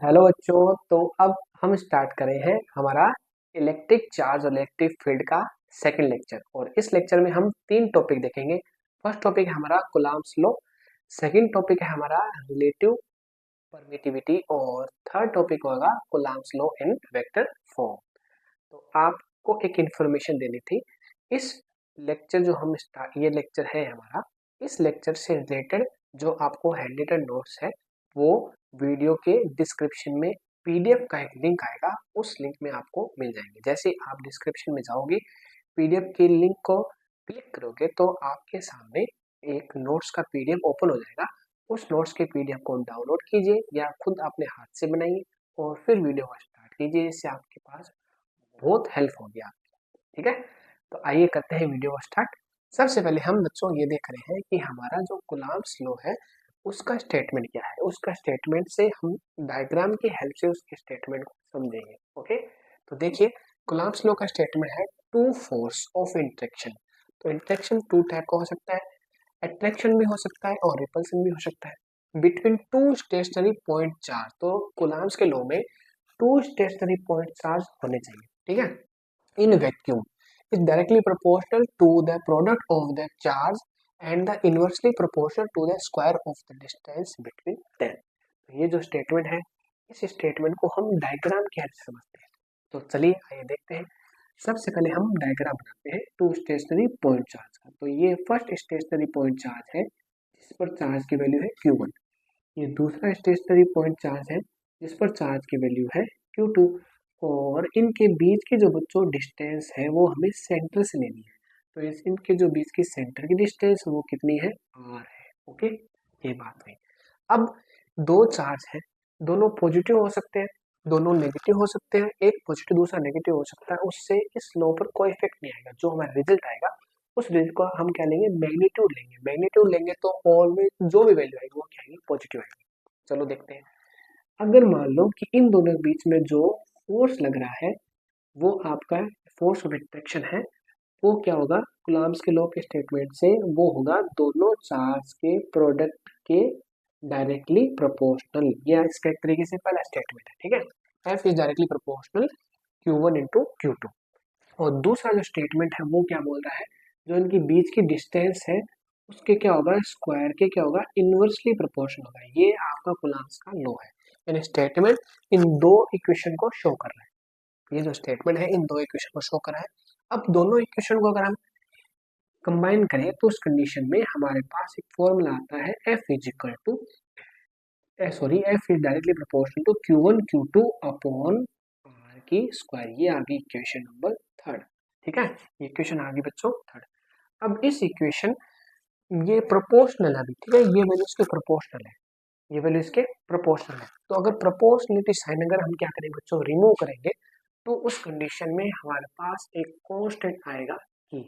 Hello बच्चों। तो अब हम स्टार्ट कर रहे हैं हमारा इलेक्ट्रिक चार्ज और इलेक्ट्रिक फील्ड का सेकंड लेक्चर। और इस लेक्चर में हम तीन टॉपिक देखेंगे। फर्स्ट टॉपिक है हमारा कूलम्ब्स लॉ, सेकंड टॉपिक है हमारा रिलेटिव परमिटिविटी और थर्ड टॉपिक होगा Coulomb's law in vector form. तो आपको एक इंफॉर्मेशन देनी थी। इस लेक्चर जो हम स्टार्ट ये लेक्चर है हमारा, इस लेक्चर से रिलेटेड जो आपको हैंड रिटन नोट्स है वो वीडियो के डिस्क्रिप्शन में पीडीएफ का एक लिंक आएगा, उस लिंक में आपको मिल जाएंगे। जैसे आप डिस्क्रिप्शन में जाओगे, पीडीएफ के लिंक को क्लिक करोगे तो आपके सामने एक नोट्स का पीडीएफ ओपन हो जाएगा। उस नोट्स के पीडीएफ को डाउनलोड कीजिए या खुद अपने हाथ से बनाइए और फिर वीडियो को स्टार्ट कीजिए। इससे आपके पास बहुत हेल्प होगी आपकी। ठीक है, तो आइए करते हैं वीडियो को स्टार्ट। सबसे पहले हम बच्चों ये देख रहे हैं कि हमारा जो कूलम्ब्स लॉ है उसका स्टेटमेंट क्या है। उसका स्टेटमेंट से हम डायग्राम की हेल्प से उसके स्टेटमेंट को समझेंगे। ओके, तो देखिए कूलम्ब्स लॉ का स्टेटमेंट है टू फोर्स ऑफ इंटरेक्शन। तो इंटरेक्शन टू टाइप का हो सकता है, अट्रैक्शन भी हो सकता है और रिपल्सन भी हो सकता है between two stationary point charge. तो कूलम्ब्स के लॉ में टू स्टेशनरी पॉइंट चार्ज होने चाहिए। ठीक है, in vacuum is directly proportional to the product of the charge and the inversely proportional to the square of the distance between them। तो ये जो स्टेटमेंट है, इस स्टेटमेंट को हम डायग्राम की हेल्प से समझते हैं। तो चलिए आइए देखते हैं। सबसे पहले हम डायग्राम बनाते हैं टू स्टेशनरी पॉइंट चार्ज का। तो ये फर्स्ट स्टेशनरी पॉइंट चार्ज है जिस पर चार्ज की वैल्यू है Q1। ये दूसरा स्टेशनरी पॉइंट चार्ज है जिस पर चार्ज की वैल्यू है Q2। और इनके बीच की जो बच्चों डिस्टेंस है वो हमें सेंटर से लेनी है। तो इनके जो बीच की सेंटर की डिस्टेंस वो कितनी है, R है। ओके, ये बात हुई। अब दो चार्ज है, दोनों पॉजिटिव हो सकते हैं, दोनों नेगेटिव हो सकते हैं। एक पॉजिटिव दूसरा नेगेटिव हो सकता है, उससे इस लॉ पर कोई इफेक्ट नहीं आएगा। जो हमारा रिजल्ट आएगा उस रिजल्ट को हम क्या लेंगे, मैग्नीट्यूड लेंगे। मैग्नीट्यूड लेंगे तो ऑलवेज जो भी वैल्यू आएगी वो क्या आएगी, पॉजिटिव आएगी। चलो देखते हैं। अगर मान लो कि इन दोनों के बीच में जो फोर्स लग रहा है वो आपका फोर्स ऑफ इंटरेक्शन है, वो क्या होगा कूलम्ब्स के लॉ के स्टेटमेंट से, वो होगा दोनों चार्ज के प्रोडक्ट के डायरेक्टली प्रोपोर्शनल। ये इसका एक तरीके से पहला स्टेटमेंट है। ठीक है, F is directly proportional Q1 into Q2। और दूसरा जो स्टेटमेंट है वो क्या बोल रहा है, जो इनके बीच की डिस्टेंस है उसके क्या होगा, स्क्वायर के क्या होगा, इनवर्सली प्रोपोर्शनल होगा। ये आपका कूलम्ब्स का लॉ है। यानी स्टेटमेंट इन दो इक्वेशन को शो कर रहा है। ये जो स्टेटमेंट है इन दो इक्वेशन को शो कर रहा है। अब दोनों इक्वेशन को अगर हम कंबाइन करें तो उस कंडीशन में हमारे पास एक फॉर्मूला आता है F is equal to F is directly proportional to Q1 Q2 upon R की स्क्वायर। ये आ गई इक्वेशन नंबर थर्ड। ठीक है, ये इक्वेशन आ गई बच्चों थर्ड। अब इस इक्वेशन, ये प्रोपोर्शनल है अभी। ठीक है, ये वैल्यू इसके प्रोपोर्शनल है, ये वैल्यू इसके प्रोपोर्शनल है। तो अगर प्रोपोर्शनलिटी साइन अगर हम क्या करेंगे बच्चों, रिमूव करेंगे, तो उस कंडीशन में हमारे पास एक कांस्टेंट आएगा की,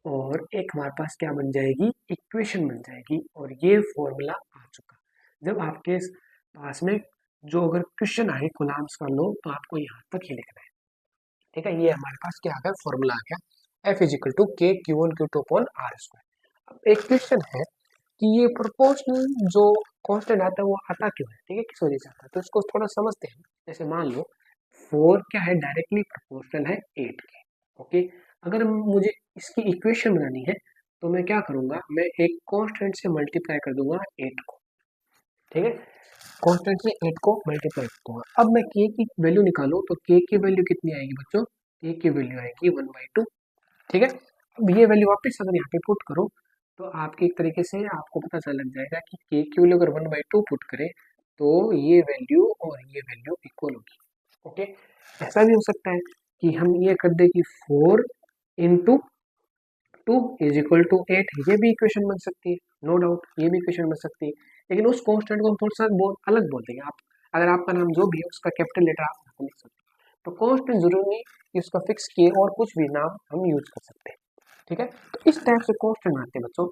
और एक हमारे पास क्या बन जाएगी, इक्वेशन बन जाएगी। और ये फॉर्मूला आ चुका। जब आपके पास में जो अगर क्वेश्चन आए कूलम्ब्स का लॉ, तो आपको यहाँ तक ही लिखना है। ठीक है, ये हमारे पास क्या आ गया, फॉर्मूला आ गया एफ इज इक्वल टू के Q1 Q2 upon R square. अब एक क्वेश्चन है कि ये प्रोपोर्शनल जो कांस्टेंट आता है वो आता क्यों है, ठीक है, किस वजह से आता है, तो इसको थोड़ा समझते हैं। जैसे मान लो 4 क्या है, डायरेक्टली प्रोपोर्शनल है 8 के। ओके, अगर मुझे इसकी इक्वेशन बनानी है तो मैं क्या करूंगा, मैं एक कांस्टेंट से मल्टीप्लाई कर दूंगा 8 को। ठीक है, कांस्टेंट से 8 को मल्टीप्लाई कर दूंगा। अब मैं के की वैल्यू निकालूं तो के की वैल्यू कितनी आएगी बच्चों, के की वैल्यू आएगी 1/2। ठीक है, अब ये वैल्यू वापस अगर यहाँ पे पुट करो तो आपके एक तरीके से आपको पता चल लग जाएगा कि के की वैल्यू अगर 1/2 पुट करें तो ये वैल्यू और ये वैल्यू इक्वल होगी। ओके, ऐसा भी हो सकता है कि हम ये कर दे कि 4 इंटू 2 इज इक्वल टू 8। ये भी इक्वेशन बन सकती है, नो डाउट ये भी इक्वेशन बन सकती है। लेकिन उस कॉन्स्टेंट को हम थोड़ा सा अलग बोल देंगे। आप अगर आपका नाम जो भी है उसका कैपिटल लेटर आप लिख सकते हो। तो कॉन्स्टेंट जरूरी नहीं कि उसका फिक्स किए और कुछ भी नाम हम यूज कर सकते हैं। ठीक है, तो इस टाइप से कॉन्स्टेंट बनाते हैं बच्चों।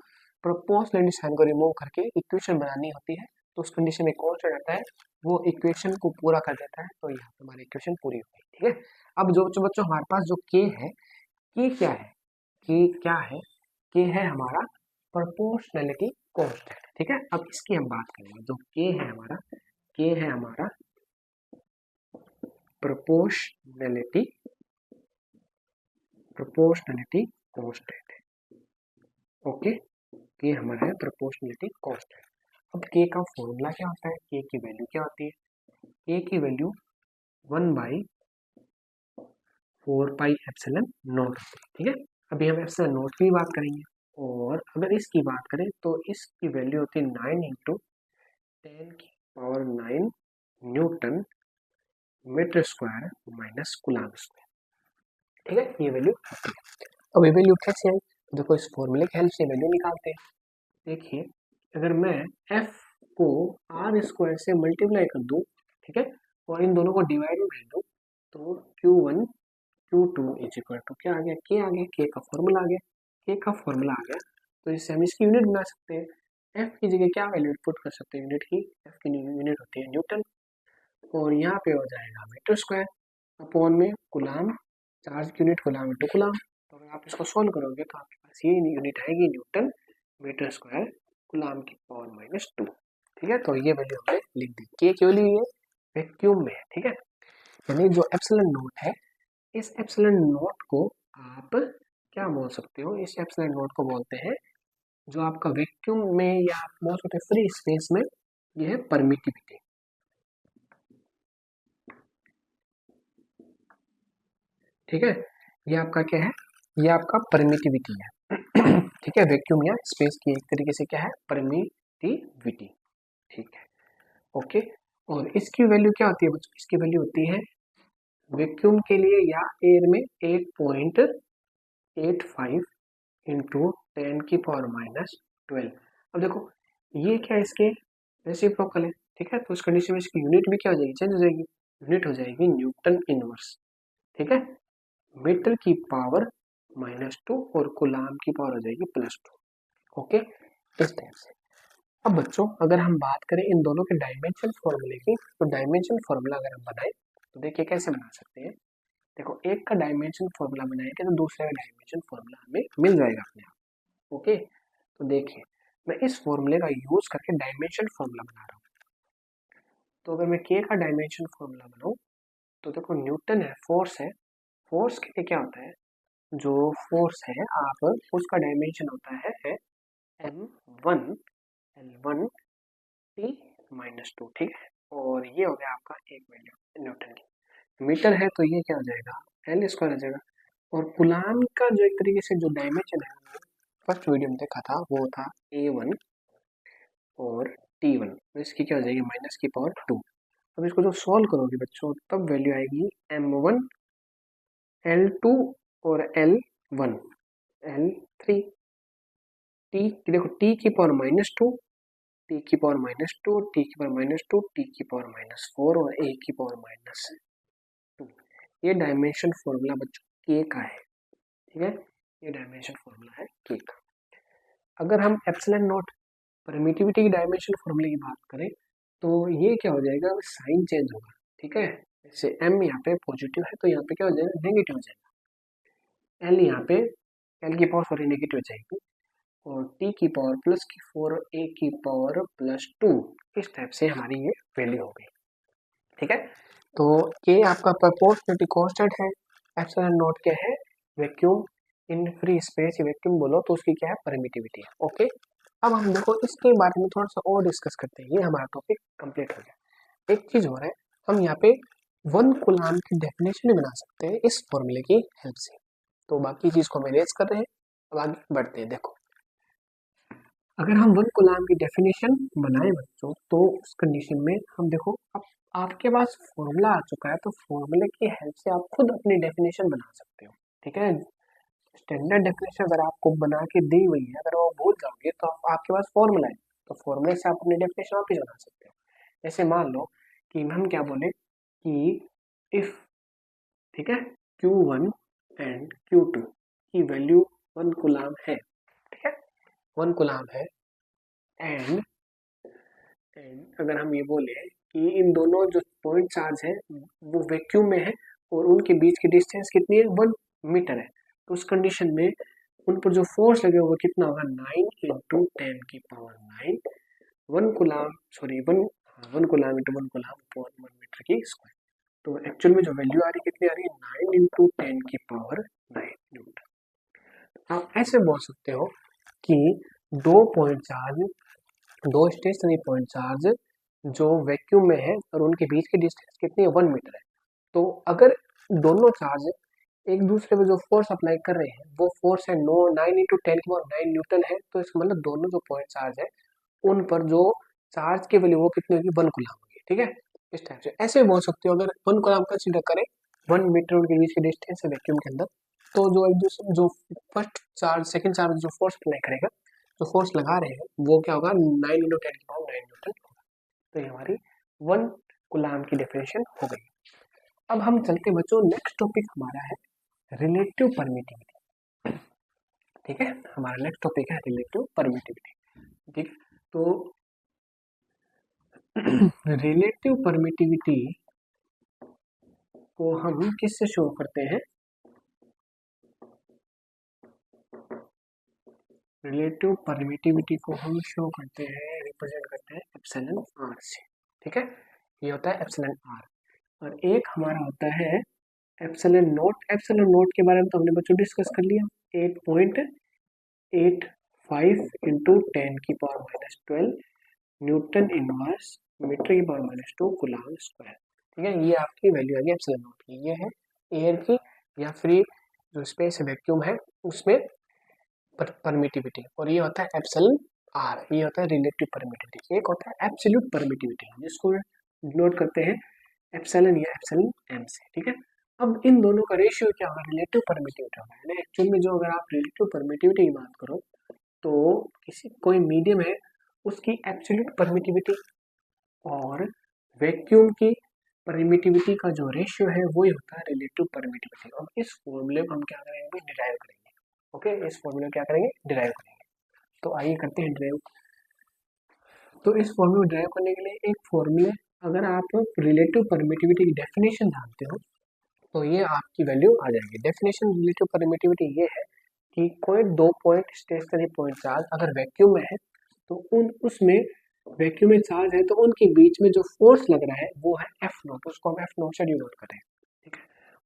प्रोपोर्शनल साइन को रिमूव करके इक्वेशन बनानी होती है, तो उस कंडीशन में कॉन्स्टेंट आता है, वो इक्वेशन को पूरा कर देता है। तो यहाँ पे हमारी इक्वेशन पूरी हो गई। ठीक है, अब जो बच्चों हमारे पास जो के है, के क्या है, के क्या है, के है हमारा प्रोपोर्शनलिटी कांस्टेंट। ठीक है, अब इसकी हम बात करेंगे। जो के है हमारा, के है हमारा प्रोपोर्शनैलिटी कांस्टेंट है। ओके, ये हमारा है प्रोपोर्शनैलिटी कांस्टेंट। अब के का फॉर्मूला क्या होता है, के की वैल्यू क्या होती है, के की वैल्यू 1/4πε0। ठीक है, अभी हम एप्सिलॉन नॉट की बात करेंगे, और अगर इसकी बात करें तो इसकी वैल्यू होती है 9 × 10⁹ newton meter square minus coulomb square. ठीक है, ये वैल्यू आती है। अब ये वैल्यू कैसे आई, तो देखो इस फॉर्मूले की हेल्प से वैल्यू निकालते हैं। देखिए, अगर मैं f को r² से मल्टीप्लाई कर दूं, ठीक है, और इन दोनों को डिवाइड में भेज दूं, तो Q1 Q2 = क्या आ गया, के आ गया, के का फॉर्मूला आ गया, के का फॉर्मूला आ गया। तो इससे हम इसकी यूनिट बना सकते हैं। f की जगह क्या वैल्यू पुट कर सकते हैं यूनिट की, f की यूनिट होती है न्यूटन, और यहाँ पे हो जाएगा मीटर स्क्वायर अपॉन में कूलम्ब, चार्ज की यूनिट कूलम्ब × कूलम्ब। तो अगर आप इसको सोल्व करोगे तो आपके पास ये यूनिट आएगी न्यूटन मीटर स्क्वायर कूलम्ब की पावर -2। ठीक है, तो ये वैल्यू हमने लिख दी। के क्यों ली है, वैक्यूम में है। ठीक है, यानी जो एप्सिलॉन नॉट है, इस एप्सिलॉन नॉट को आप क्या बोल सकते हो, इस एप्सिलॉन नॉट को बोलते हैं जो आपका वैक्यूम में या आप बोल सकते हैं फ्री स्पेस में, ये है परमिटिविटी। ठीक है, ये आपका क्या है, ये आपका परमिटिविटी है। ठीक है, वैक्यूम या स्पेस की एक तरीके से क्या है, परमिटिविटी। ठीक है, ओके, और इसकी वैल्यू क्या होती है बच्चों, इसकी वैल्यू होती है वैक्यूम के लिए या एयर में 8.85 × 10⁻²। अब देखो ये क्या है, इसके रेसिप्रोकल है। ठीक है, तो उस कंडीशन में इसकी यूनिट भी क्या हो जाएगी, चेंज हो जाएगी, यूनिट हो जाएगी न्यूटन इनवर्स। ठीक है, मीटर की पावर -2 और कूलम्ब की पावर हो जाएगी +2। ओके, इस टाइप से। अब बच्चों अगर हम बात करें इन दोनों के डायमेंशन फॉर्मूले की, तो डायमेंशन फॉर्मूला अगर हम बनाए तो देखिए कैसे बना सकते हैं। देखो, एक का डायमेंशन फॉर्मूला बनाएंगे तो दूसरे का डायमेंशन फॉर्मूला हमें मिल जाएगा अपने आप। ओके, तो देखिए मैं इस फॉर्मूले का यूज करके डायमेंशन फॉर्मूला बना रहा हूँ। तो अगर मैं के का डायमेंशन फॉर्मूला बनाऊँ, तो देखो न्यूटन है, फोर्स है, फोर्स के लिए क्या होता है, जो फोर्स है आप उसका डायमेंशन होता है m1 L1 T -2। ठीक है, और ये हो गया आपका एक वैल्यू न्यूटन की। मीटर है तो ये क्या हो जाएगा, L² आ जाएगा। और कूलम्ब का जो एक तरीके से जो डायमेंशन है, फर्स्ट वीडियो में देखा था, वो था A1 और T1, तो इसकी क्या हो जाएगी -2। अब इसको जो सॉल्व करोगे बच्चों, तब वैल्यू आएगी m1 L2 और L1 L3 T, देखो T की पावर -2, T की पावर -2, T की पावर -2, T की पावर -4 और A की पावर -2। ये डायमेंशन फॉर्मूला बच्चों के का है। ठीक है, ये डायमेंशन फॉर्मूला है के का। अगर हम एप्सिलॉन नॉट परमिटिविटी की डायमेंशन फॉर्मूले की बात करें, तो ये क्या हो जाएगा, साइन चेंज होगा। ठीक है, जैसे m यहाँ पे पॉजिटिव है तो यहाँ पे क्या हो जाएगा, नेगेटिव हो जाएगा। l यहाँ पे l की पावर सॉरी नेगेटिव हो जाएगी, और t की पावर +4 और a की पावर +2, इस टाइप से हमारी ये वैल्यू हो गई। ठीक है, तो ये आपका प्रोपोर्शनैलिटी कांस्टेंट है, एप्सिलॉन नॉट क्या है, vacuum in free space, vacuum बोलो तो उसकी क्या है, परमिटिविटी है। ओके, अब हम देखो इसके बारे में थोड़ा सा और डिस्कस करते हैं, ये हमारा टॉपिक कंप्लीट हो गया। एक चीज हो रहा है, हम यहाँ पे 1 कूलम्ब की डेफिनेशन बना सकते हैं इस फॉर्मूले की हेल्प से। तो बाकी चीज को हम इरेज कर रहे हैं, अब आगे बढ़ते हैं। देखो, अगर हम 1 कूलम्ब की डेफिनेशन बनाए बच्चों, तो उस कंडीशन में हम देखो, अब आपके पास फॉर्मूला आ चुका है, तो फॉर्मूले की हेल्प से आप खुद अपनी डेफिनेशन बना सकते हो। ठीक है, स्टैंडर्ड डेफिनेशन अगर आपको बना के दी हुई है, अगर वो भूल जाओगे तो आपके पास फॉर्मूला है, तो फॉर्मूले से आप अपनी डेफिनेशन वापस बना सकते हो। जैसे मान लो कि हम क्या बोले कि इफ, ठीक है, Q1 एंड Q2 की वैल्यू 1 कूलम्ब है। ठीक है, 1 कूलम्ब है, एंड अगर हम ये बोले कि इन दोनों जो पॉइंट चार्ज है वो वैक्यूम में है और उनके बीच की डिस्टेंस कितनी है, 1 मीटर है, तो उस कंडीशन में उन पर जो फोर्स लगे वो कितना होगा, 9 × 10⁹ 1 coulomb, sorry 1 coulomb × 1 coulomb upon 1 meter की स्क्वायर। तो एक्चुअल में जो वैल्यू आ रही है कितनी आ रही है 9 इंटू 10⁹ न्यूटन। आप ऐसे बोल सकते हो कि दो पॉइंट चार्ज, दो स्टेशनरी पॉइंट चार्ज जो वैक्यूम में है और उनके बीच की डिस्टेंस कितनी है 1 मीटर है। तो अगर दोनों चार्ज एक दूसरे पे जो फोर्स अप्लाई कर रहे हैं वो फोर्स है 9 इंटू 10⁹ न्यूटन है, तो इसका मतलब दोनों जो पॉइंट चार्ज है उन पर जो चार्ज की वैल्यू वो कितनी होगी 1 कूलम होगी। ठीक है, इस टाइप से ऐसे बोल सकते हो। अगर 1 कूलम कंसीडर करें, 1 मीटर उनके बीच की डिस्टेंस है वैक्यूम के अंदर, तो जो एक दूसरे जो फर्स्ट चार्ज सेकंड चार्ज जो फोर्स अप्लाई करेगा, जो फोर्स लगा रहे हैं वो क्या होगा 9 इंटू 10⁹ न्यूटन होगा। तो ये हमारी 1 कूलम की डेफिनेशन हो गई। अब हम चलते बच्चों, नेक्स्ट टॉपिक हमारा है रिलेटिव परमिटिविटी। ठीक है, हमारा नेक्स्ट टॉपिक है रिलेटिव परमिटिविटी। ठीक है, तो रिलेटिव परमिटिविटी को हम किससे शो करते हैं? रिलेटिव परमिटिविटी को हम शो करते हैं, रिप्रेजेंट करते हैं एप्सिलॉन आर से। ठीक है, ये होता है एप्सिलॉन आर। और एक हमारा होता है एप्सिलॉन नोट। एप्सिलॉन नोट के बारे में तो हमने बच्चों डिस्कस कर लिया, 8.85 into 10⁻⁻12 newton inverse metre coulomb square. ठीक है, ये आपकी वैल्यू आ गई एप्सिलॉन नोट की। ये है एयर की या फ्री जो स्पेस वैक्यूम है उसमें परमिटिविटी, और ये होता है एप्सिलॉन आर। ये होता है रिलेटिव परमिटिविटी। एक होता है एब्सोल्यूट परमिटिविटी जिसको डिनोट करते हैं एप्सिलॉन या एप्सिलॉन एम से। ठीक है, अब इन दोनों का रेशियो क्या होगा? रिलेटिव परमिटिविटी होगा। यानी एक्चुअल में जो अगर आप रिलेटिव परमिटिविटी की बात करो तो किसी कोई मीडियम है उसकी एब्सोल्यूट परमिटिविटी और वैक्यूम की परमिटिविटी का जो रेशियो है वही होता है रिलेटिव परमिटिविटी। अब इस फॉर्मूले को हम क्या करेंगे? डिराइव करेंगे। ओके, इस फॉर्मूले क्या करेंगे? डिराइव करेंगे। तो आइए करते हैं डिराइव। तो इस फॉर्मूले डिराइव करने के लिए एक फॉर्मूले, अगर आप रिलेटिव परमिटिविटी की डेफिनेशन जानते हो तो ये आपकी वैल्यू आ जाएगी। डेफिनेशन रिलेटिव परमिटिविटी ये है कि कोई दो पॉइंट स्टेशनरी पॉइंट चार्ज अगर वैक्यूम में है तो उसमें वैक्यूम में चार्ज है तो उनके बीच में जो फोर्स लग रहा है वो है एफ नोट, उसको हम एफ नोट से डिनोट करें। ठीक है,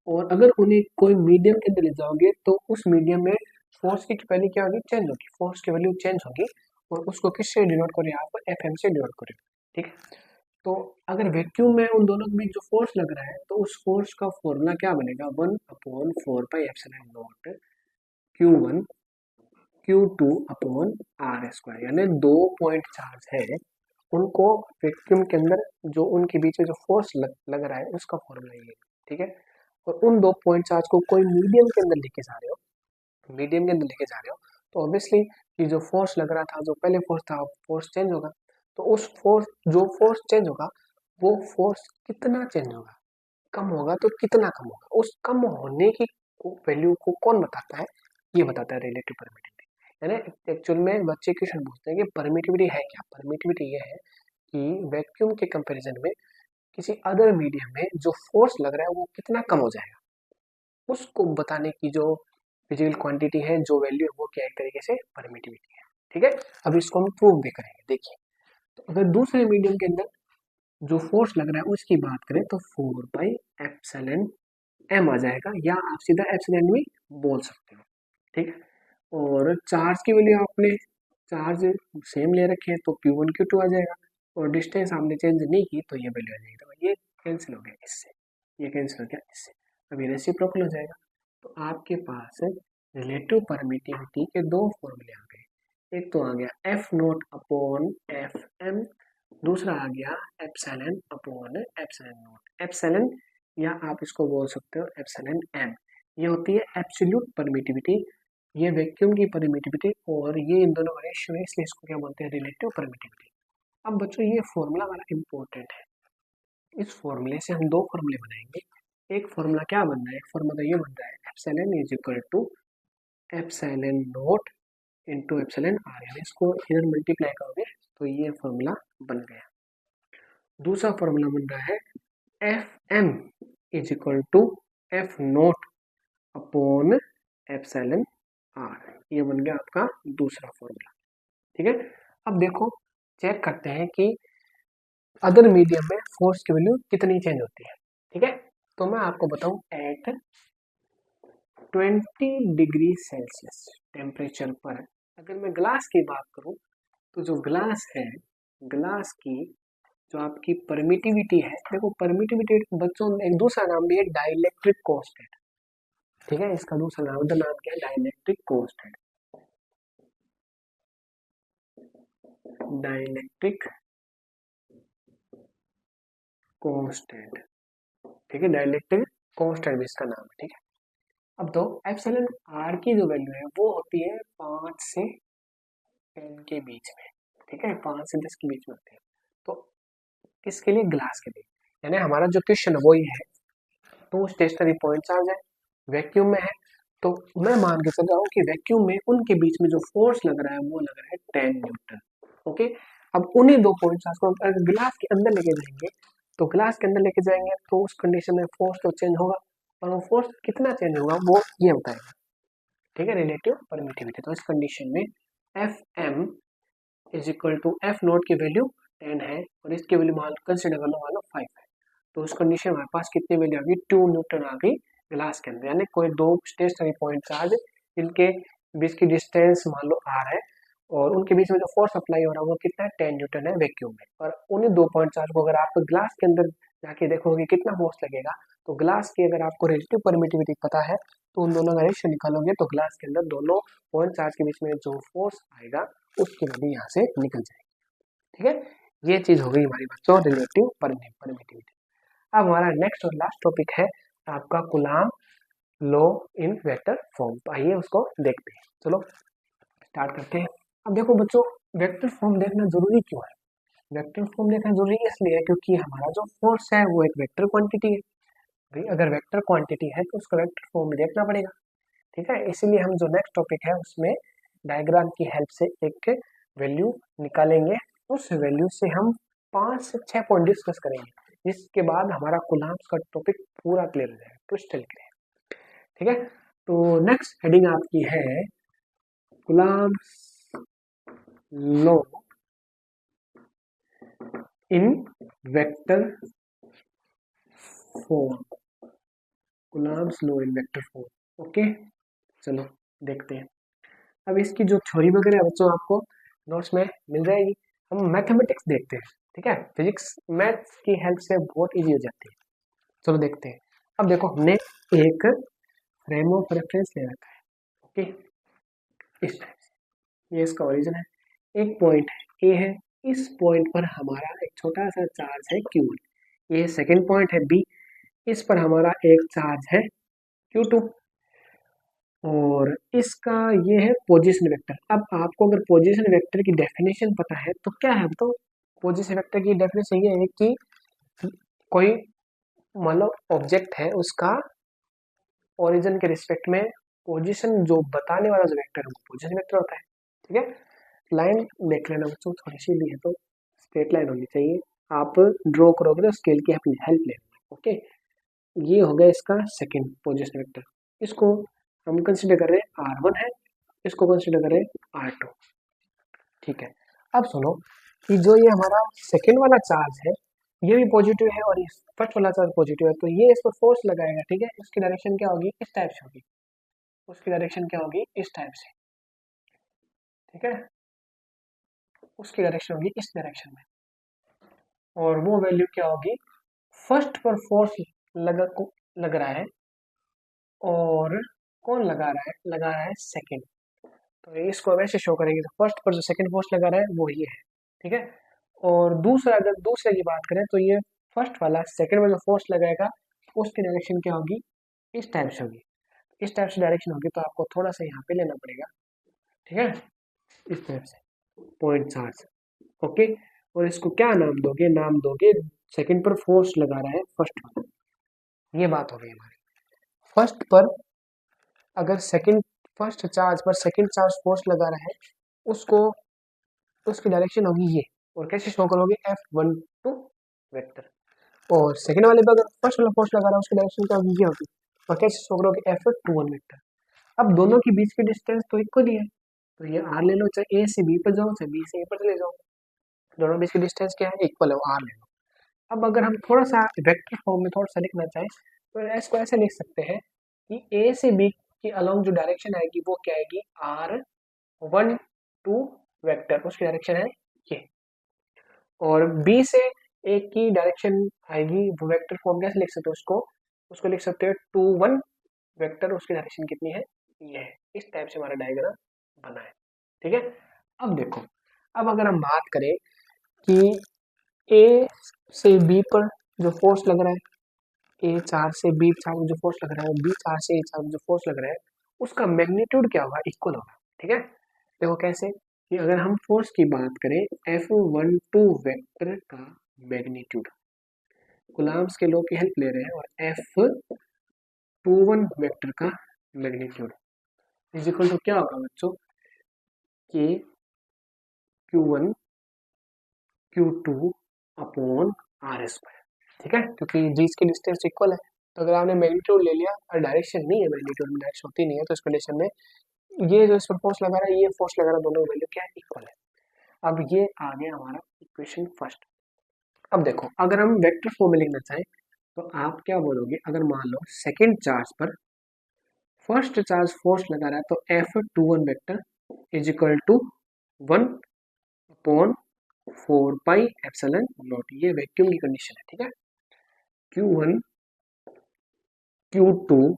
और अगर उन्हें कोई मीडियम के अंदर ले जाओगे तो उस मीडियम में फोर्स की वैल्यू क्या होगी? चेंज होगी। फोर्स की वैल्यू चेंज होगी और उसको किससे डिनोट करें? आप एफ एम से डिनोट करें। ठीक है, तो अगर वैक्यूम में उन दोनों के बीच जो फोर्स लग रहा है तो उस फोर्स का फॉर्मूला क्या बनेगा? 1/4πε0 Q1 Q2 upon R square. यानी दो पॉइंट चार्ज है, उनको वैक्यूम के अंदर जो उनके बीच में जो फोर्स लग रहा है उसका फॉर्मूला ये। ठीक है, और उन दो पॉइंट चार्ज को कोई मीडियम के अंदर लेके जा रहे हो, मीडियम के अंदर लेके जा रहे हो तो ऑब्वियसली ये जो फोर्स लग रहा था, जो पहले फोर्स था, फोर्स चेंज होगा। तो उस फोर्स, जो फोर्स चेंज होगा वो फोर्स कितना चेंज होगा? कम होगा तो कितना कम होगा? उस कम होने की वैल्यू को कौन बताता है? ये बताता है रिलेटिव परमिटिविटी। यानी एक्चुअल में बच्चे क्वेश्चन पूछते हैं कि परमिटिविटी है क्या? परमिटिविटी ये है कि वैक्यूम के कंपैरिजन में किसी अदर मीडियम में जो फोर्स लग रहा है वो कितना कम हो जाएगा, उसको बताने की जो फिजिकल क्वांटिटी है, जो वैल्यू है, वो क्या एक तरीके से परमिटिविटी है। ठीक है, अब इसको हम प्रूव भी करेंगे। देखिए, तो अगर दूसरे मीडियम के अंदर जो फोर्स लग रहा है उसकी बात करें तो 4πε आ जाएगा, या आप सीधा एप्सिलॉन भी बोल सकते हो। ठीक है, और चार्ज की वैल्यू आपने चार्ज सेम ले रखे हैं तो Q1 Q2 आ जाएगा, और डिस्टेंस आपने चेंज नहीं की तो ये वैल्यू आ जाएगी। तो ये कैंसिल हो गया इससे, ये कैंसिल हो गया इससे, अब ये रेसिप्रोकल हो जाएगा। तो आपके पास रिलेटिव परमिटिविटी के दो फॉर्मूले आ गए। एक तो आ गया F nought upon F M, दूसरा आ गया epsilon upon epsilon nought. Epsilon या आप इसको बोल सकते हो एप्सिलॉन एम, ये होती है एब्सोल्यूट परमिटिविटी, ये वैक्यूम की परमिटिविटी, और ये इन दोनों का रेशियो है, इसलिए इसको क्या बोलते हैं? Relative permittivity. अब बच्चों ये फॉर्मूला हमारा इंपॉर्टेंट है। इस फॉर्मूले से हम दो फॉर्मूले बनाएंगे। एक फॉर्मूला क्या बन रहा है? एक फॉर्मूला ये बन रहा है epsilon is equal to epsilon nought into epsilon R, यानी इसको इधर मल्टीप्लाई करोगे तो ये फॉर्मूला बन गया। दूसरा फॉर्मूला बन रहा है F M is equal to F nought upon epsilon R, ये बन गया आपका दूसरा फॉर्मूला। ठीक है, अब देखो चेक करते हैं कि अदर मीडियम में फोर्स की वैल्यू कितनी चेंज होती है। ठीक है, तो मैं आपको बताऊं एट 20 डिग्री सेल्सियस टेम्परेचर पर अगर मैं ग्लास की बात करूं तो जो ग्लास है, ग्लास की जो आपकी परमिटिविटी है, देखो परमिटिविटी बच्चों एक दूसरा नाम भी है डाइलेक्ट्रिक कांस्टेंट। ठीक है, इसका दूसरा नाम क्या है? Dielectric constant. Dielectric constant. ठीक है, डाइलेक्ट्रिक कांस्टेंट भी इसका नाम है। ठीक है, अब तो एप्सिलॉन आर की जो वैल्यू है वो होती है 5 से 10 के बीच में। ठीक है, 5 से 10 के बीच में होती है। तो किसके लिए? ग्लास के लिए। यानी हमारा जो क्वेश्चन है वो ये है, तो स्टेशनरी पॉइंट चार्ज है, वैक्यूम में है, तो मैं मान के चल रहा हूँ कि वैक्यूम में उनके बीच में जो फोर्स लग रहा है वो लग रहा है 10 न्यूटन। ओके, अब उन्हीं दो पॉइंट चार्ज को अगर ग्लास के अंदर लेके जाएंगे, तो ग्लास के अंदर लेके जाएंगे तो उस कंडीशन में फोर्स तो चेंज होगा, और वो फोर्स कितना चेंज होगा वो ये बताएगा। ठीक है, रिलेटिव परमिटिविटी। तो इस कंडीशन में F M is equal to F nought की वैल्यू 10 है और इसकी वैल्यू मान कंसिडर कर लो, मान लो 5 है। तो उस कंडीशन में हमारे पास कितनी वैल्यू आ गई? 2 न्यूटन आ गई ग्लास के अंदर। यानी कोई दो स्टेशनरी पॉइंट चार्ज जिनके बीच की डिस्टेंस मान लो r है और उनके बीच में जो फोर्स अप्लाई हो रहा है वो कितना है? 10 न्यूटन है वैक्यूम में। और उन्हीं दो पॉइंट चार्ज को अगर आप ग्लास के अंदर जाके देखोगे कितना फोर्स लगेगा, तो ग्लास की अगर आपको रिलेटिव परमिटिविटी पता है तो उन दोनों का रेशियो निकालोगे तो ग्लास के अंदर दोनों पॉइंट चार्ज के बीच में जो फोर्स आएगा उसकी वैल्यू यहाँ से निकल जाएगी। ठीक है, ये चीज हो गई हमारी बच्चों रिलेटिव परमिटिविटी। अब हमारा नेक्स्ट और लास्ट टॉपिक है आपका coulomb law in vector form. तो आइए उसको देखते हैं। चलो स्टार्ट करते हैं। अब देखो बच्चों, वेक्टर फॉर्म देखना जरूरी क्यों है? वेक्टर फॉर्म देखना जरूरी इसलिए है क्योंकि हमारा जो फोर्स है वो एक वेक्टर क्वांटिटी है। भाई अगर वेक्टर क्वांटिटी है तो उसको वेक्टर फॉर्म में देखना पड़ेगा। ठीक है, इसीलिए हम जो नेक्स्ट टॉपिक है उसमें डायग्राम की हेल्प से एक वैल्यू निकालेंगे। उस वैल्यू से हम 5 से 6 पॉइंट डिस्कस करेंगे, जिसके बाद हमारा कूलाम्स का टॉपिक पूरा क्लियर हो जाएगा, क्रिस्टल क्लियर। ठीक है, तो नेक्स्ट हेडिंग आपकी है coulombs law in vector form. Coulombs law in vector form. Okay, चलो देखते हैं। अब इसकी जो थ्योरी वगैरह है बच्चों आपको नोट्स में मिल जाएगी। हम मैथमेटिक्स देखते हैं। ठीक है, फिजिक्स मैथ्स की हेल्प से बहुत इजी हो जाती है। चलो देखते हैं। अब देखो हमने एक फ्रेम ऑफ रेफरेंस ले रखा है। ओके, इस टाइप से ये इसका ओरिजिन है, एक पॉइंट है ए है, इस पॉइंट पर हमारा एक छोटा सा चार्ज है Q1, ये सेकंड पॉइंट है B, इस पर हमारा एक चार्ज है Q2 और इसका ये है पोजीशन वेक्टर। अब आपको अगर पोजीशन वेक्टर की डेफिनेशन पता है तो क्या है? तो पोजीशन वेक्टर की डेफिनेशन ये है कि कोई मान लो ऑब्जेक्ट है, उसका ओरिजिन के रिस्पेक्ट में पोजीशन जो बताने वाला जो वेक्टर है वो पोजीशन वेक्टर होता है। ठीक है, लाइन देख लेना बच्चों, थोड़ी सी भी है तो स्ट्रेट लाइन होनी चाहिए। आप ड्रॉ करोगे तो स्केल की हेल्प लेना। ओके, ये हो गया इसका सेकंड पोजीशन वेक्टर। इसको हम कंसिडर कर रहे हैं R1 है, इसको कंसिडर करें R2। ठीक है, अब सुनो कि जो ये हमारा सेकंड वाला चार्ज है ये भी पॉजिटिव है और इस फर्स्ट वाला चार्ज पॉजिटिव है, तो ये इस पर फोर्स लगाएगा। ठीक है, इसकी डायरेक्शन क्या होगी? इस टाइप से होगी। उसकी डायरेक्शन क्या होगी? इस टाइप से। ठीक है, उसकी डायरेक्शन होगी इस डायरेक्शन में, और वो वैल्यू क्या होगी? फर्स्ट पर फोर्स लग रहा है और कौन लगा रहा है सेकंड। तो इसको वैसे शो करेंगे तो फर्स्ट पर जो सेकंड फोर्स लगा रहा है वो ये है। ठीक है, और दूसरा अगर दूसरे की बात करें तो ये फर्स्ट वाला सेकंड में जो फोर्स लगाएगा उसकी डायरेक्शन क्या होगी? इस टाइप से होगी। इस टाइप से डायरेक्शन होगी तो आपको थोड़ा सा यहाँ पे लेना पड़ेगा। ठीक है, इस टाइप से पॉइंट चार्ज। ओके, और इसको क्या नाम दोगे? नाम दोगे सेकंड पर फोर्स लगा रहा है फर्स्ट पर। ये बात हो गई हमारी। फर्स्ट पर अगर सेकंड फर्स्ट चार्ज पर सेकंड चार्ज फोर्स लगा रहा है उसको, उसकी डायरेक्शन होगी ये, और कैसे शो करोगे? F12 vector. और सेकंड वाले पे अगर फर्स्ट वाला फोर्स लगा रहा है उसकी डायरेक्शन क्या होगी? ये होगी, और कैसे शो करोगे? F21 vector. अब दोनों के बीच की डिस्टेंस तो इक्वल ही है, तो ये R ले लो, चाहे A से B पर जाओ चाहे B से A पर चले जाओ, दोनों बीच की डिस्टेंस क्या है? इक्वल है, R ले लो। अब अगर हम थोड़ा सा वेक्टर फॉर्म में थोड़ा सा लिखना चाहें तो इसको ऐसे लिख सकते हैं कि ए से बी की अलोंग जो डायरेक्शन आएगी वो क्या आएगी, R12 वेक्टर, उसकी डायरेक्शन है ये। और बी से ए की डायरेक्शन आएगी, वो वेक्टर फॉर्म कैसे लिख सकते हो उसको, उसको लिख सकते हो 2 1 वेक्टर, उसकी डायरेक्शन कितनी है, ये है। इस टाइप से हमारा डायग्राम बना है, ठीक है। अब देखो, अब अगर हम बात करें कि ए से बी पर जो फोर्स लग रहा है, ए 4 से बी 4 में जो फोर्स लग रहा है, बी 4 से ए 4 में जो फोर्स लग रहा है, उसका मैग्नीट्यूड क्या होगा, इक्वल होगा, ठीक है। देखो कैसे, कि अगर हम फोर्स की बात करें, F12 वेक्टर का मैग्नीट्यूड, कूलम्ब्स के लॉ की हेल्प ले रहे हैं, और F21 वेक्टर का मैग्नीट्यूड इज इक्वल टू क्या होगा बच्चों, के Q1 Q2 upon R square, ठीक है, क्योंकि जीस की डिस्टेंस इक्वल है। तो अगर आपने मैग्नीट्यूड ले लिया और डायरेक्शन नहीं है, मैग्नीट्यूड में डायरेक्शन होती नहीं है, तो इस कंडीशन में ये जो इस पर फोर्स लगा रहा है, ये फोर्स लगा रहा है, दोनों की वैल्यू क्या है, इक्वल है। अब ये आ गया हमारा इक्वेशन फर्स्ट। अब देखो, अगर हम वेक्टर फॉर्म में लिखना चाहें तो आप क्या बोलोगे, अगर मान लो सेकेंड चार्ज पर फर्स्ट चार्ज फोर्स लगा रहा है, तो F21 vector is equal to 1 upon 4 pi epsilon nought, ये वैक्यूम की कंडीशन है, ठीक है। Q1 Q2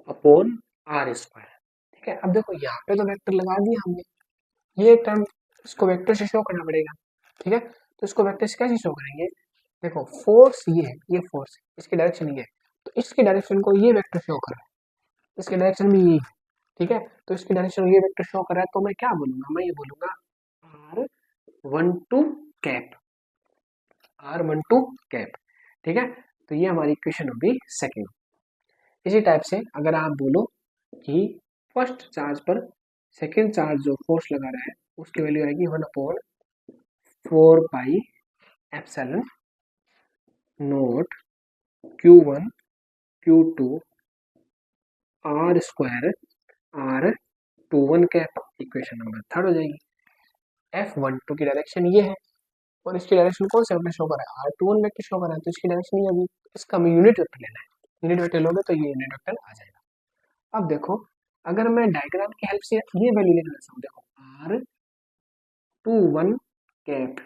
upon R square, ठीक है। अब देखो यहाँ पे तो वेक्टर लगा दिया हमने, ये टर्म इसको वेक्टर से शो करना पड़ेगा, ठीक है। तो इसको वेक्टर से कैसे शो करेंगे, देखो फोर्स ये है, ये फोर्स है, इसकी डायरेक्शन ये है, तो इसकी डायरेक्शन को ये वेक्टर शो कर रहा है, इसकी डायरेक्शन भी ये है, ठीक है। तो इसकी डायरेक्शन ये वेक्टर शो कर रहा है, तो मैं क्या बोलूंगा, मैं ये बोलूंगा R12 कैप, R12 कैप, ठीक है। तो ये हमारी इक्वेशन होगी सेकेंड। इसी टाइप से अगर आप बोलो कि फर्स्ट चार्ज पर सेकेंड चार्ज जो फोर्स लगा रहा है, उसकी वैल्यू आएगी 1 upon 4 pi epsilon note Q1 Q2 R square R21 cap, equation number third हो जाएगी। F12 की डायरेक्शन ये है, और इसकी डायरेक्शन कौन से वेक्टर शो कर रहा है, R21 वेक्टर शो कर रहा है, तो इसकी डायरेक्शन ये अभी, इसका हमें यूनिट वेक्टर लेना है, यूनिट वेक्टर लोगे तो ये यूनिट वेक्टर आ जाएगा। अब देखो, अगर मैं डायग्राम की हेल्प से ये वैल्यू लिखना चाहूँ, देखो R21 cap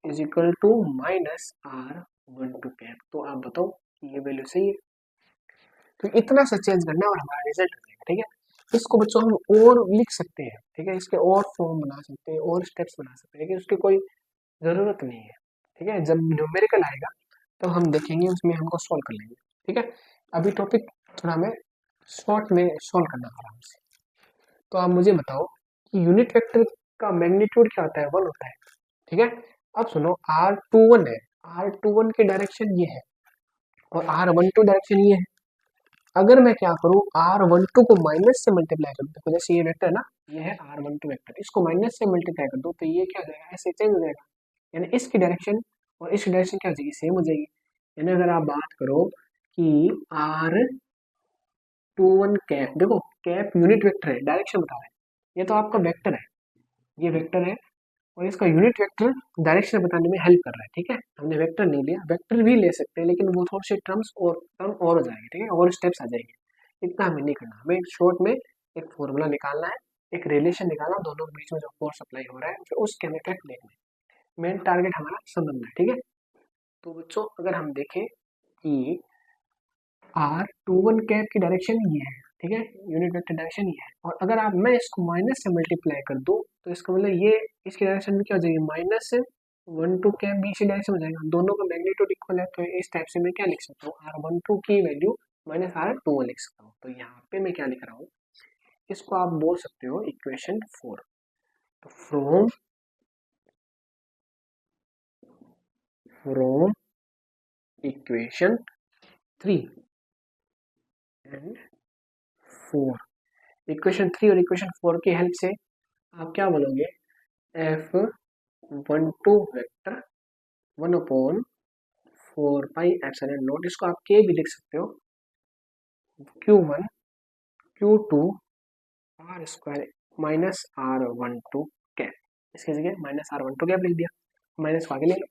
is equal to minus R12 cap, तो आप बताओ ये वैल्यू सही है। तो इतना सा चेंज करना है और हमारा रिजल्ट आ जाएगा, ठीक है। इसको बच्चों हम और लिख सकते हैं, ठीक है, इसके और फॉर्म बना सकते हैं, और स्टेप्स बना सकते हैं, लेकिन उसकी कोई जरूरत नहीं है, ठीक है। जब न्यूमेरिकल आएगा तो हम देखेंगे, उसमें हमको सॉल्व कर लेंगे, ठीक है। अभी टॉपिक थोड़ा हमें शॉर्ट में सॉल्व करना आराम से। तो आप मुझे बताओ कि यूनिट वेक्टर का मैग्नीट्यूड क्या होता है, 1 होता है, ठीक है। अब सुनो, R21 है, R21 की डायरेक्शन ये है, और R12 डायरेक्शन ये है। अगर मैं क्या करूँ, R12 को माइनस से मल्टीप्लाई कर दूँ, देखो जैसे ये वेक्टर है ना, ये है R12 वेक्टर, इसको माइनस से मल्टीप्लाई कर दूँ तो ये क्या हो जाएगा, ऐसे चेंज हो जाएगा, यानी इसकी डायरेक्शन और इसकी डायरेक्शन क्या हो जाएगी, सेम हो जाएगी। यानी अगर आप बात करो कि R21 कैप, देखो कैप यूनिट वेक्टर है, डायरेक्शन बता रहा है, ये तो आपका वेक्टर है, ये वेक्टर है, और इसका यूनिट वेक्टर डायरेक्शन बताने में हेल्प कर रहा है, ठीक है। हमने वेक्टर नहीं लिया, वेक्टर भी ले सकते हैं, लेकिन वो थोड़े से टर्म और हो जाएंगे, ठीक है, और स्टेप्स आ जाएंगे, इतना हमें नहीं करना। हमें शॉर्ट में एक फॉर्मूला निकालना है, एक रिलेशन निकालना, दोनों के बीच में जो फोर्स अप्लाई हो रहा है, फिर उसके हम इफेक्ट देखना है, मेन टारगेट हमारा समझना है, ठीक है। तो बच्चों अगर हम देखें कि R21 कैप की डायरेक्शन ये है, ठीक है, यूनिट वेक्टर डायरेक्शन ये है, और अगर आप मैं इसको माइनस से मल्टीप्लाई कर दूं तो इसका मतलब ये इसकी डायरेक्शन में क्या हो जाएगी, माइनस से 12 कैप भी इसी डायरेक्शन में जाएगा, दोनों का मैग्नीट्यूड इक्वल है, तो इस टाइप से मैं क्या लिख सकता हूँ, R12 की वैल्यू माइनस R21 लिख सकता हूँ। तो यहाँ पे मैं क्या लिख रहा हूँ, इसको आप बोल सकते हो इक्वेशन 4। तो फ्रॉम इक्वेशन 3 एंड 4, इक्वेशन 3 और इक्वेशन 4 की हेल्प से आप क्या बोलोगे, F12 vector 1 upon 4 pi epsilon not, इसको आप के भी लिख सकते हो, Q1 Q2 R square minus R12 cap, इसकी जगह माइनस R12 कैप लिख दिया, माइनस को आगे ले लो।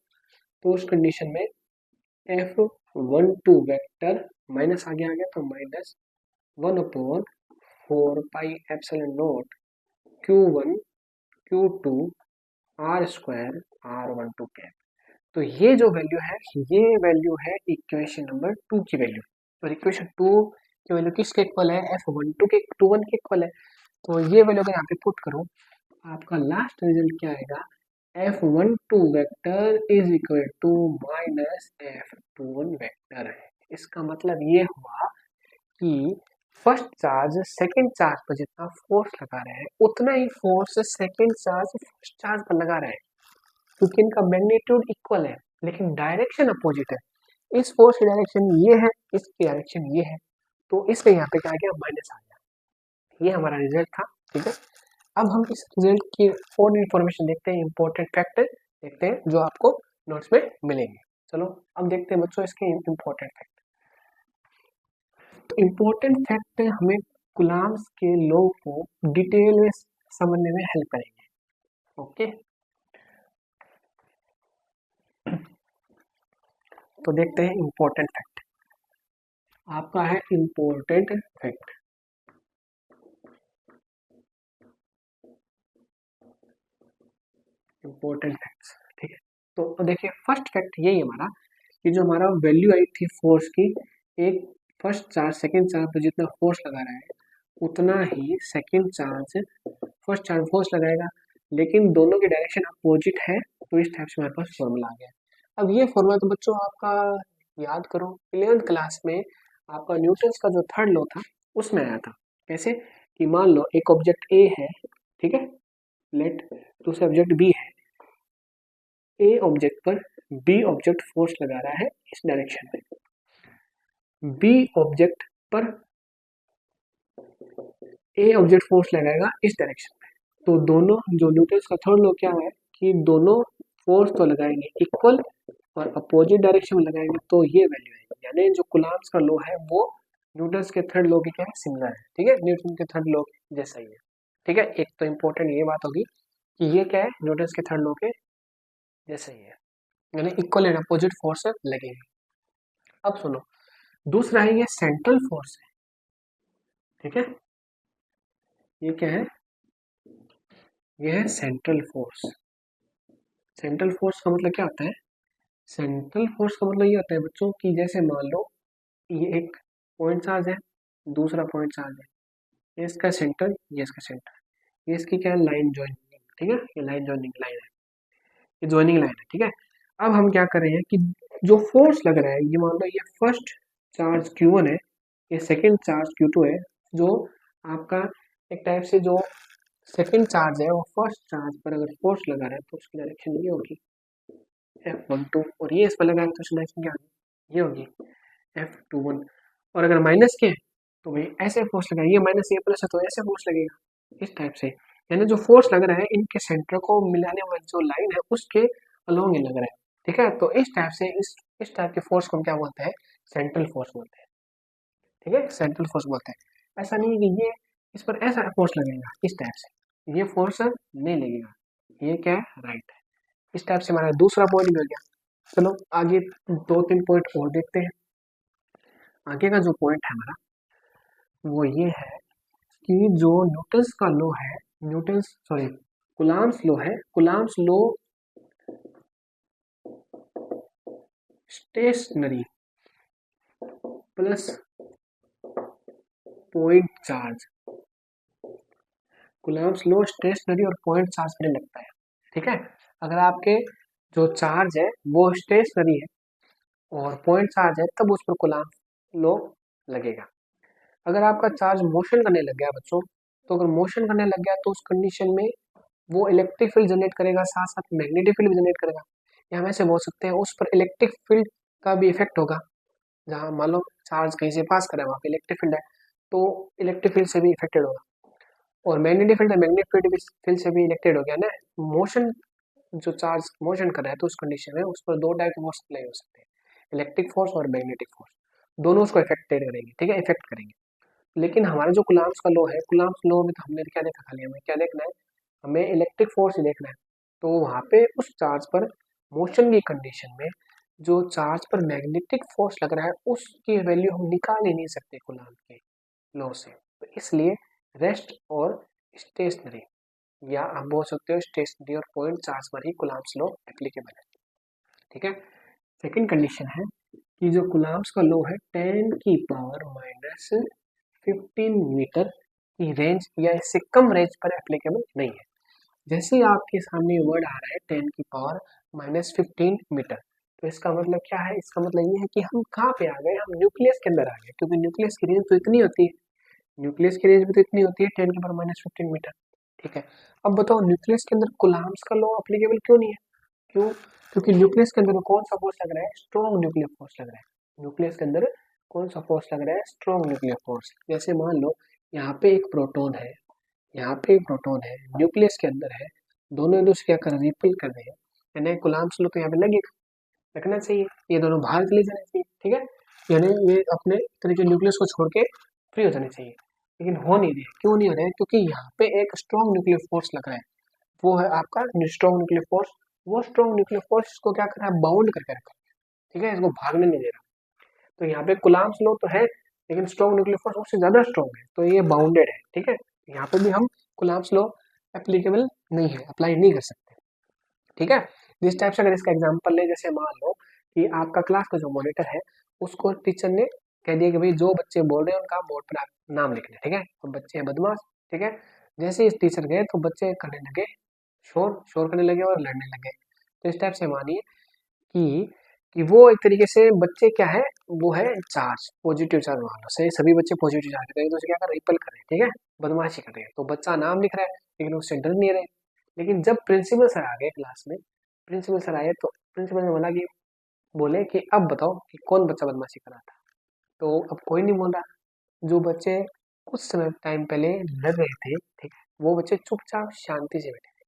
तो उस कंडीशन में F12 वेक्टर माइनस आगे आ गया तो minus 1/4 pi epsilon nought Q1 Q2 R square R12 cap. तो ये जो वैल्यू है, ये वैल्यू है इक्वेशन नंबर 2 की वैल्यू। और इक्वेशन 2 की वैल्यू किसके इक्वल है? F12 के 21 के इक्वल है। तो ये वैल्यू अगर यहाँ पे पुट करो, आपका लास्ट रिजल्ट क्या आएगा? F12 vector is equal to minus F21 vector है। इसका मतलब ये हुआ कि फर्स्ट चार्ज सेकंड चार्ज पर जितना फोर्स लगा रहे हैं उतना ही force second charge first charge पर लगा रहे हैं, क्योंकि इनका मैग्नीट्यूड इक्वल है लेकिन डायरेक्शन अपोजिट है। इस फोर्स की डायरेक्शन ये है, इसकी डायरेक्शन ये है, तो इसलिए यहाँ पे क्या आ गया? माइनस आ गया। ये हमारा रिजल्ट था। ठीक है, अब हम इस रिजल्ट की और इन्फॉर्मेशन देखते हैं, इंपॉर्टेंट फैक्ट देखते हैं जो आपको नोट्स में मिलेंगे। चलो अब देखते हैं बच्चों इसके इंपॉर्टेंट फैक्ट। तो इम्पोर्टेंट फैक्ट हमें कुलाम्स के लॉ को डिटेल में समझने में हेल्प करेंगे। ओके, तो देखते हैं इम्पोर्टेंट फैक्ट। आपका है इम्पोर्टेंट फैक्ट। इम्पोर्टेंट फैक्ट्स, ठीक है। तो देखिए फर्स्ट फैक्ट यही हमारा कि जो हमारा वैल्यू आई थी फोर्स की, एक फर्स्ट चार्ज सेकंड चार्ज पर जितना फोर्स लगा रहा है उतना ही second charge first charge force लगाएगा, लेकिन दोनों की डायरेक्शन अपोजिट है। तो इस टाइप से हमारे पास फॉर्मूला आ गया। अब ये फॉर्मूला तो बच्चों आपका याद करो 11th क्लास में आपका न्यूटन्स का जो थर्ड लॉ था उसमें आया था। कैसे कि मान लो एक ऑब्जेक्ट ए है, ठीक है, लेट दूसरा ऑब्जेक्ट बी है। ए ऑब्जेक्ट पर बी ऑब्जेक्ट फोर्स लगा रहा है इस डायरेक्शन में, बी ऑब्जेक्ट पर ए ऑब्जेक्ट फोर्स लगाएगा इस डायरेक्शन में। तो दोनों जो न्यूटन्स का थर्ड लॉ क्या है कि दोनों फोर्स तो लगाएंगे इक्वल और अपोजिट डायरेक्शन में लगाएंगे, तो ये वैल्यू है। यानी जो कुलाम्स का लॉ है वो न्यूटन्स के थर्ड लॉ के क्या है? सिमिलर है। ठीक है, न्यूटन के थर्ड लॉ जैसा ही है। ठीक है, एक तो इम्पोर्टेंट ये बात होगी कि ये क्या है? न्यूटन्स के थर्ड लॉ के जैसा ही है, यानी इक्वल एंड अपोजिट फोर्स लगेंगे। अब सुनो, दूसरा है ये सेंट्रल फोर्स है। ठीक है, ये क्या है? ये है सेंट्रल फोर्स। सेंट्रल फोर्स का मतलब क्या होता है? सेंट्रल फोर्स का मतलब ये होता है बच्चों कि जैसे मान लो ये एक पॉइंट चार्ज है, दूसरा पॉइंट चार्ज है, ये इसका सेंटर, ये इसका सेंटर, ये इसकी क्या है? Line joining. ठीक है, ये लाइन ज्वाइनिंग लाइन है, ये ज्वाइनिंग लाइन है। ठीक है, अब हम क्या कर रहे हैं कि जो फोर्स लग रहा है, ये मान लो ये फर्स्ट चार्ज Q1 है, ये सेकेंड चार्ज Q2 है। जो आपका एक टाइप से जो सेकेंड चार्ज है वो फर्स्ट चार्ज पर अगर फोर्स लगा रहा है तो उसकी डायरेक्शन ये होगी F12, और ये इस पर लगाएंगे तो उसकी डायरेक्शन क्या होगी? ये होगी F21। और अगर माइनस के तो भाई ऐसे फोर्स लगाएंगे, ये माइनस ये प्लस है तो ऐसे फोर्स लगेगा इस टाइप से। यानी जो फोर्स लग रहा है इनके सेंटर को मिलाने वाली जो लाइन है उसके अलोंग ही लग रहा है। ठीक है, तो इस टाइप से इस टाइप के फोर्स को हम क्या बोलते हैं? सेंट्रल फोर्स बोलते हैं। ठीक है, सेंट्रल फोर्स बोलते हैं। ऐसा नहीं है कि ये इस पर ऐसा फोर्स लगेगा इस टाइप से, ये फोर्स नहीं लगेगा, ये क्या है? राइट है। इस टाइप से हमारा दूसरा पॉइंट भी हो गया। चलो आगे 2-3 पॉइंट और देखते हैं। आगे का जो पॉइंट है हमारा वो ये है कि जो न्यूटन्स का लॉ है, न्यूटन्स सॉरी कुलाम्स लॉ है, Coulomb's law stationary plus point charge, Coulomb's law stationary और पॉइंट चार्ज में लगता है। ठीक है, अगर आपके जो चार्ज है वो स्टेशनरी है और पॉइंट चार्ज है तब उस पर कुलाम्स लॉ लगेगा। अगर आपका चार्ज मोशन करने लग गया बच्चों, तो अगर मोशन करने लग गया तो उस कंडीशन में वो इलेक्ट्रिक फील्ड जनरेट करेगा, साथ साथ मैग्नेटिक फील्ड भी जनरेट करेगा। या हम ऐसे बोल सकते हैं उस पर इलेक्ट्रिक फील्ड का भी इफेक्ट होगा। जहाँ मान लो चार्ज कहीं से पास कर रहा है वहाँ पे इलेक्ट्रिक फील्ड है तो इलेक्ट्रिक फील्ड से भी इफेक्टेड होगा, और मैग्नेटिक फील्ड है मैग्नेटिक फील्ड से भी इलेक्टेड हो गया ना। मोशन जो चार्ज मोशन कर रहा है तो उस कंडीशन में उस पर दो टाइप के फोर्स अप्लाई हो सकते हैं, इलेक्ट्रिक फोर्स और मैग्नेटिक फोर्स, दोनों उसको इफेक्टेड करेंगे। ठीक है, इफेक्ट करेंगे। लेकिन हमारा जो कुलाम्स का लॉ है, कुलाम्स लॉ में तो हमने क्या देखा? खाली हमें क्या देखना है? हमें इलेक्ट्रिक फोर्स ही देखना है। तो वहाँ पे उस चार्ज पर मोशन की कंडीशन में जो चार्ज पर मैग्नेटिक फोर्स लग रहा है उसकी वैल्यू हम निकाल ही नहीं सकते कूलाम्ब के लॉ से। तो इसलिए रेस्ट और स्टेशनरी, या आप बोल सकते हो स्टेशनरी और पॉइंट चार्ज पर ही कूलाम्ब्स लॉ एप्लीकेबल है। ठीक है। सेकंड कंडीशन है कि जो कूलाम्ब्स का लॉ है 10 की पावर माइनस 15 मीटर की रेंज या इससे कम रेंज पर एप्लीकेबल नहीं है। जैसे ही आपके सामने वर्ड आ रहा है 10 की पावर माइनस 15 मीटर, तो इसका मतलब क्या है? इसका मतलब ये है कि हम कहाँ पे आ गए, हम न्यूक्लियस के अंदर आ गए, क्योंकि न्यूक्लियस की रेंज तो इतनी होती है, न्यूक्लियस की रेंज भी तो इतनी होती है 10 की पावर माइनस 15 मीटर। ठीक है। अब बताओ न्यूक्लियस के अंदर कूलाम्ब्स का लॉ एप्लीकेबल क्यों नहीं है? क्यों? क्योंकि न्यूक्लियस के अंदर कौन सा फोर्स लग रहा है? स्ट्रॉन्ग न्यूक्लियर फोर्स लग रहा है। न्यूक्लियस के अंदर कौन सा फोर्स लग रहा है? Strong nuclear force. जैसे मान लो यहाँ पे एक प्रोटॉन है, यहाँ पे एक प्रोटॉन है, न्यूक्लियस के अंदर है, दोनों एक दूसरे क्या कर रहे हैं? रिपेल कर रहे हैं, यानी कूलाम्ब्स लॉ तो यहाँ पे लगेगा, लगना चाहिए, ये दोनों बाहर चले जाने चाहिए। ठीक है, यानी ये अपने तरीके न्यूक्लियस को छोड़ के फ्री हो जाने चाहिए, लेकिन हो नहीं रहे। क्यों नहीं हो रहे? क्योंकि यहाँ पे एक स्ट्रॉन्ग न्यूक्लियर फोर्स लग रहा है, वो है आपका स्ट्रॉन्ग न्यूक्लियर फोर्स। वो स्ट्रॉन्ग न्यूक्लियर फोर्स इसको क्या कर रहा है? बाउंड करके रखा है। ठीक है, इसको भागने नहीं दे रहा। तो यहाँ पे कूलाम्ब्स लॉ तो है, लेकिन स्ट्रॉन्ग न्यूक्लियर फोर्स उससे ज्यादा स्ट्रॉन्ग है, तो ये बाउंडेड है। ठीक है, यहाँ पे भी हम कूलाम्ब्स लॉ एप्लीकेबल नहीं है, अप्लाई नहीं कर सकते। ठीक है, जिस टाइप से अगर इसका एग्जांपल ले, जैसे मान लो कि आपका क्लास का जो मॉनिटर है उसको टीचर ने कह दिया कि भाई जो बच्चे बोल रहे हैं उनका बोर्ड पर आप नाम लिख लें। ठीक है, अब बच्चे हैं बदमाश। ठीक है, जैसे इस टीचर गए तो बच्चे करने लगे शोर, शोर करने लगे और लड़ने लगे। तो इस टाइप से मानिए कि वो एक तरीके से बच्चे क्या है, वो है चार्ज, पॉजिटिव चार्ज मान लो, सही सभी बच्चे पॉजिटिव चार्ज करेंगे तो उसे क्या कर रिपल कर रहे हैं। ठीक है, बदमाशी कर रहे हैं, तो बच्चा नाम लिख रहा है लेकिन उससे डर नहीं रहे। लेकिन जब प्रिंसिपल सर आ गए क्लास में, प्रिंसिपल सर आए तो प्रिंसिपल ने बोला कि बोले कि अब बताओ कि कौन बच्चा बदमाशी कर रहा था। तो अब कोई नहीं बोल रहा। जो बच्चे कुछ समय टाइम पहले लड़ रहे थे, ठीक है, वो बच्चे चुपचाप शांति से बैठे थे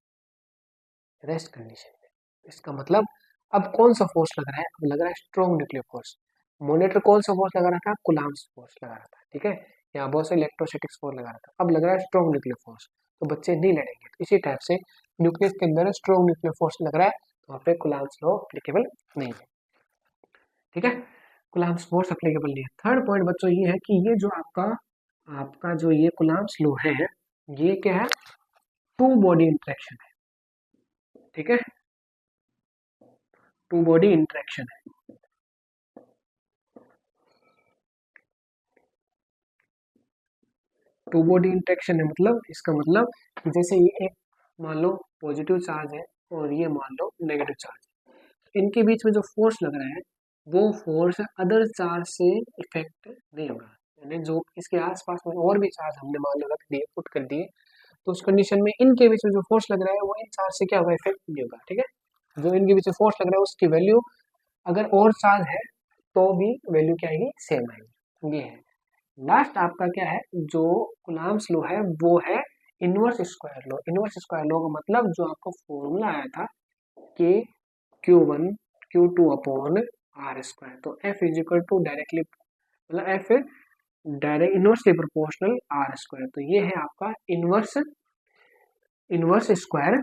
रेस्ट कंडीशन में। इसका मतलब अब कौन सा फोर्स लग रहा है? अब लग रहा है स्ट्रॉन्ग न्यूक्लियर फोर्स। मॉनिटर कौन सा फोर्स लगा रहा था? कूलाम्ब्स फोर्स लगा रहा था। ठीक है, यहाँ बहुत से इलेक्ट्रोस्टैटिक्स फोर्स लगा रहा था, अब लग रहा है स्ट्रॉन्ग न्यूक्लियर फोर्स, तो बच्चे नहीं लड़ेंगे। तो इसी टाइप से न्यूक्लियस के अंदर स्ट्रॉन्ग न्यूक्लियर फोर्स लग रहा है, तो वहाँ पे कूलाम्ब्स लॉ एप्लीकेबल नहीं है। ठीक है, कूलाम्ब्स फोर्स एप्लीकेबल नहीं है। थर्ड पॉइंट बच्चों ये है कि ये जो आपका आपका जो ये कूलाम्ब्स लॉ है, ये क्या है? टू बॉडी इंटरेक्शन है। ठीक है, टू बॉडी इंटरेक्शन है। टू बॉडी इंटरेक्शन है मतलब, इसका मतलब जैसे ये एक मान लो पॉजिटिव चार्ज है और ये मान लो नेगेटिव चार्ज है, इनके बीच में जो फोर्स लग रहा है वो फोर्स अदर चार्ज से इफेक्ट नहीं होगा। यानी जो इसके आसपास में और भी चार्ज हमने मान लो रख दिए, पुट कर दिए, तो उस कंडीशन में इनके बीच में जो फोर्स लग रहा है वो इन चार्ज से क्या होगा? इफेक्ट नहीं होगा। ठीक है, जो इनके बीच में फोर्स लग रहा है उसकी वैल्यू अगर और चार्ज है तो भी वैल्यू क्या आएगी? सेम आएगी। ये है लास्ट आपका क्या है? जो कूलाम्ब्स लॉ है वो है inverse square law. Inverse square law का मतलब जो आपको फॉर्मूला आया था कि Q1 Q2 upon R square, तो F is equal to directly मतलब F direct inversely proportional R square. तो ये है आपका इनवर्स इनवर्स स्क्वायर,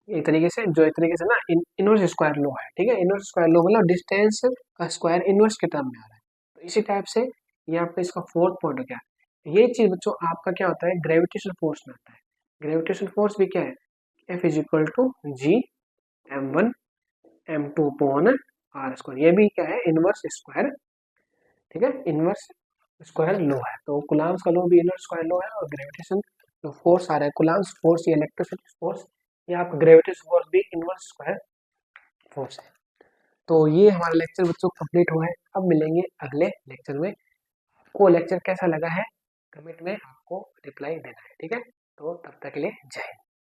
एक तरीके से जो एक तरीके से ना इनवर्स स्क्वायर लॉ है। ठीक है, इनवर्स स्क्वायर लॉ मतलब डिस्टेंस का स्क्वायर इनवर्स के टर्म में आ रहा है। तो इसी टाइप से ये आपका इसका फोर्थ पॉइंट हो गया। ये चीज बच्चों आपका क्या होता है? ग्रेविटेशन फोर्स में आता है। ग्रेविटेशन फोर्स भी क्या है? F is equal to G m1 m2 upon R square. ये भी क्या है? Inverse square. ठीक है, इनवर्स स्क्वायर लॉ है। तो कूलाम्ब्स का लॉ भी इनवर्स स्क्वायर लॉ है, और ग्रेविटेशन जो फोर्स आ रहा है कूलाम्ब्स फोर्स या इलेक्ट्रोस्टैटिक फोर्स, या आपका ग्रेविटेशन फोर्स भी इनवर्स स्क्वायर फोर्स है। तो ये हमारा लेक्चर बच्चों कंप्लीट हुआ है। अब मिलेंगे अगले लेक्चर में। आपको लेक्चर कैसा लगा है कमेंट में आपको रिप्लाई देना है। ठीक है, तो तब तक के लिए जय हिंद।